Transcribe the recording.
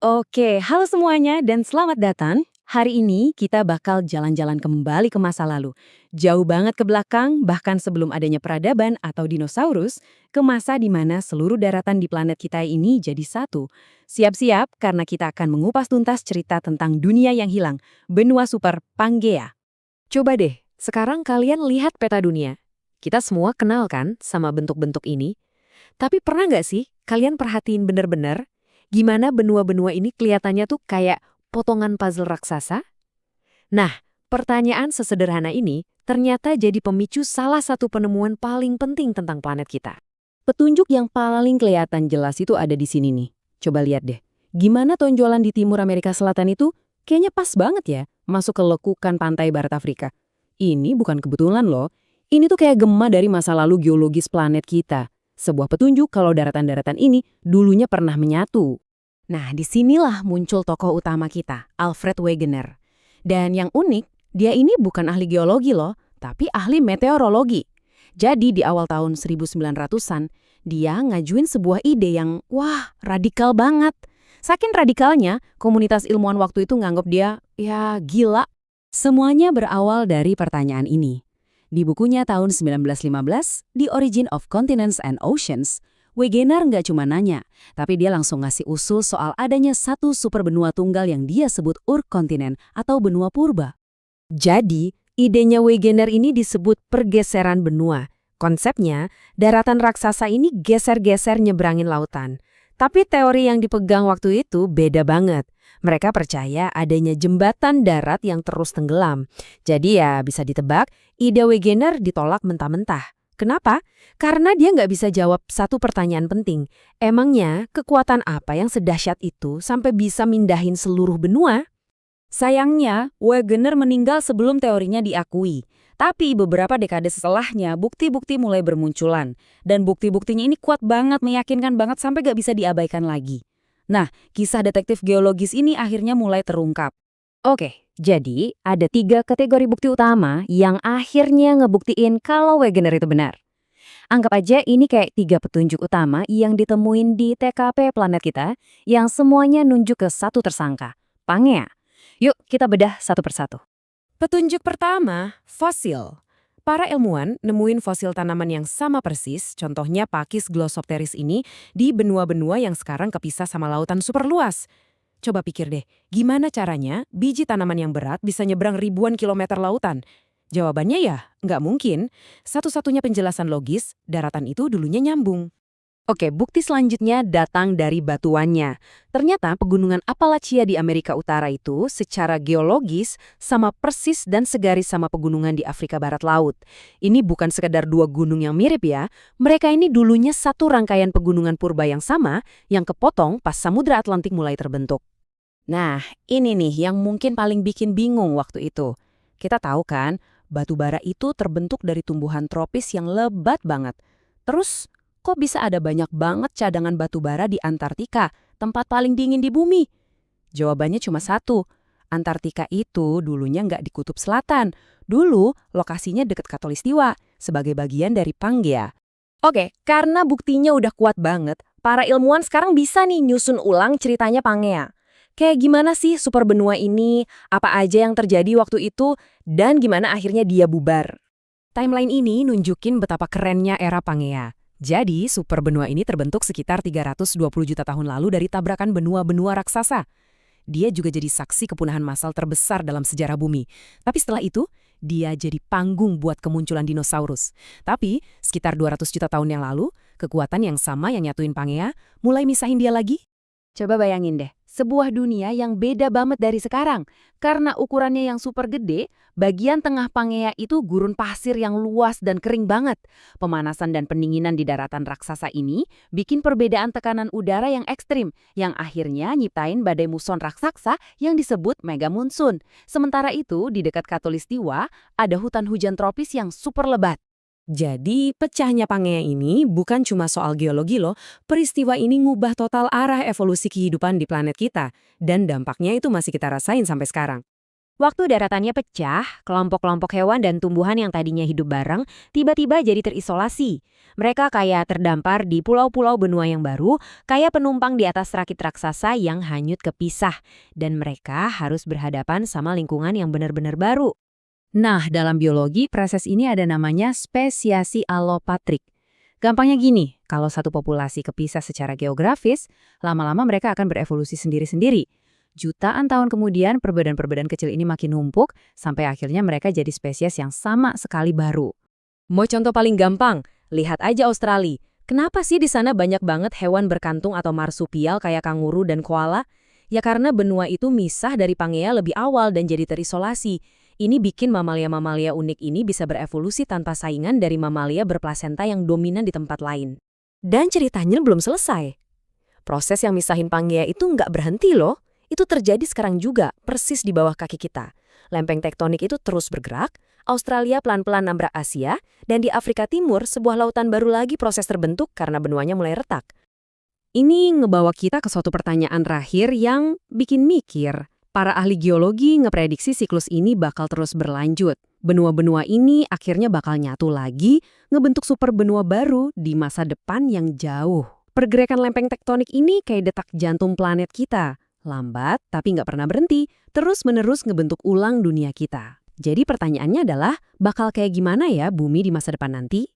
Oke, halo semuanya dan selamat datang. Hari ini kita bakal jalan-jalan kembali ke masa lalu. Jauh banget ke belakang, bahkan sebelum adanya peradaban atau dinosaurus, ke masa di mana seluruh daratan di planet kita ini jadi satu. Siap-siap karena kita akan mengupas tuntas cerita tentang dunia yang hilang, benua super Pangea. Coba deh, sekarang kalian lihat peta dunia. Kita semua kenal kan sama bentuk-bentuk ini? Tapi pernah nggak sih kalian perhatiin bener-bener gimana benua-benua ini kelihatannya tuh kayak potongan puzzle raksasa? Nah, pertanyaan sesederhana ini ternyata jadi pemicu salah satu penemuan paling penting tentang planet kita. Petunjuk yang paling kelihatan jelas itu ada di sini nih. Coba lihat deh. Gimana tonjolan di timur Amerika Selatan itu? Kayaknya pas banget ya, masuk ke lekukan pantai barat Afrika. Ini bukan kebetulan loh. Ini tuh kayak gema dari masa lalu geologis planet kita. Sebuah petunjuk kalau daratan-daratan ini dulunya pernah menyatu. Nah, disinilah muncul tokoh utama kita, Alfred Wegener. Dan yang unik, dia ini bukan ahli geologi loh, tapi ahli meteorologi. Jadi di awal tahun 1900-an, dia ngajuin sebuah ide yang, wah, radikal banget. Saking radikalnya, komunitas ilmuwan waktu itu nganggap dia, ya gila. Semuanya berawal dari pertanyaan ini. Di bukunya tahun 1915, The Origin of Continents and Oceans, Wegener nggak cuma nanya, tapi dia langsung ngasih usul soal adanya satu superbenua tunggal yang dia sebut Urkontinen atau benua purba. Jadi, idenya Wegener ini disebut pergeseran benua. Konsepnya, daratan raksasa ini geser-geser nyebrangin lautan. Tapi teori yang dipegang waktu itu beda banget. Mereka percaya adanya jembatan darat yang terus tenggelam. Jadi ya bisa ditebak, ide Wegener ditolak mentah-mentah. Kenapa? Karena dia nggak bisa jawab satu pertanyaan penting. Emangnya kekuatan apa yang sedahsyat itu sampai bisa mindahin seluruh benua? Sayangnya, Wegener meninggal sebelum teorinya diakui. Tapi beberapa dekade setelahnya, bukti-bukti mulai bermunculan. Dan bukti-buktinya ini kuat banget, meyakinkan banget sampai gak bisa diabaikan lagi. Nah, kisah detektif geologis ini akhirnya mulai terungkap. Oke, jadi ada 3 kategori bukti utama yang akhirnya ngebuktiin kalau Wegener itu benar. Anggap aja ini kayak 3 petunjuk utama yang ditemuin di TKP planet kita yang semuanya nunjuk ke satu tersangka, Pangea. Yuk kita bedah satu persatu. Petunjuk pertama, fosil. Para ilmuwan nemuin fosil tanaman yang sama persis, contohnya Pakis glossopteris ini, di benua-benua yang sekarang kepisah sama lautan super luas. Coba pikir deh, gimana caranya biji tanaman yang berat bisa nyebrang ribuan kilometer lautan? Jawabannya ya, nggak mungkin. Satu-satunya penjelasan logis, daratan itu dulunya nyambung. Oke, bukti selanjutnya datang dari batuannya. Ternyata pegunungan Appalachia di Amerika Utara itu secara geologis sama persis dan segaris sama pegunungan di Afrika Barat Laut. Ini bukan sekedar 2 gunung yang mirip ya. Mereka ini dulunya satu rangkaian pegunungan purba yang sama yang kepotong pas Samudra Atlantik mulai terbentuk. Nah, ini nih yang mungkin paling bikin bingung waktu itu. Kita tahu kan, batu bara itu terbentuk dari tumbuhan tropis yang lebat banget. Terus, kok bisa ada banyak banget cadangan batu bara di Antartika, tempat paling dingin di bumi? Jawabannya cuma satu. Antartika itu dulunya nggak di kutub selatan. Dulu lokasinya dekat Khatulistiwa, sebagai bagian dari Pangea. Oke, karena buktinya udah kuat banget, para ilmuwan sekarang bisa nih nyusun ulang ceritanya Pangea. Kayak gimana sih superbenua ini, apa aja yang terjadi waktu itu, dan gimana akhirnya dia bubar. Timeline ini nunjukin betapa kerennya era Pangea. Jadi, superbenua ini terbentuk sekitar 320 juta tahun lalu dari tabrakan benua-benua raksasa. Dia juga jadi saksi kepunahan massal terbesar dalam sejarah bumi. Tapi setelah itu, dia jadi panggung buat kemunculan dinosaurus. Tapi, sekitar 200 juta tahun yang lalu, kekuatan yang sama yang nyatuin Pangea mulai misahin dia lagi. Coba bayangin deh, sebuah dunia yang beda banget dari sekarang. Karena ukurannya yang super gede, bagian tengah Pangea itu gurun pasir yang luas dan kering banget. Pemanasan dan pendinginan di daratan raksasa ini bikin perbedaan tekanan udara yang ekstrim, yang akhirnya nyiptain badai muson raksasa yang disebut mega monsoon. Sementara itu, di dekat Khatulistiwa, ada hutan hujan tropis yang super lebat. Jadi, pecahnya Pangea ini bukan cuma soal geologi loh, peristiwa ini ngubah total arah evolusi kehidupan di planet kita, dan dampaknya itu masih kita rasain sampai sekarang. Waktu daratannya pecah, kelompok-kelompok hewan dan tumbuhan yang tadinya hidup bareng tiba-tiba jadi terisolasi. Mereka kayak terdampar di pulau-pulau benua yang baru, kayak penumpang di atas rakit raksasa yang hanyut kepisah. Dan mereka harus berhadapan sama lingkungan yang benar-benar baru. Nah, dalam biologi, proses ini ada namanya spesiasi alopatrik. Gampangnya gini, kalau satu populasi kepisah secara geografis, lama-lama mereka akan berevolusi sendiri-sendiri. Jutaan tahun kemudian, perbedaan-perbedaan kecil ini makin numpuk, sampai akhirnya mereka jadi spesies yang sama sekali baru. Mau contoh paling gampang? Lihat aja Australia. Kenapa sih di sana banyak banget hewan berkantung atau marsupial kayak kanguru dan koala? Ya karena benua itu misah dari Pangea lebih awal dan jadi terisolasi. Ini bikin mamalia-mamalia unik ini bisa berevolusi tanpa saingan dari mamalia berplasenta yang dominan di tempat lain. Dan ceritanya belum selesai. Proses yang misahin Pangea itu nggak berhenti loh. Itu terjadi sekarang juga, persis di bawah kaki kita. Lempeng tektonik itu terus bergerak, Australia pelan-pelan nabrak Asia, dan di Afrika Timur sebuah lautan baru lagi proses terbentuk karena benuanya mulai retak. Ini ngebawa kita ke suatu pertanyaan terakhir yang bikin mikir. Para ahli geologi ngeprediksi siklus ini bakal terus berlanjut. Benua-benua ini akhirnya bakal nyatu lagi, ngebentuk super benua baru di masa depan yang jauh. Pergerakan lempeng tektonik ini kayak detak jantung planet kita. Lambat, tapi nggak pernah berhenti, terus-menerus ngebentuk ulang dunia kita. Jadi pertanyaannya adalah, bakal kayak gimana ya bumi di masa depan nanti?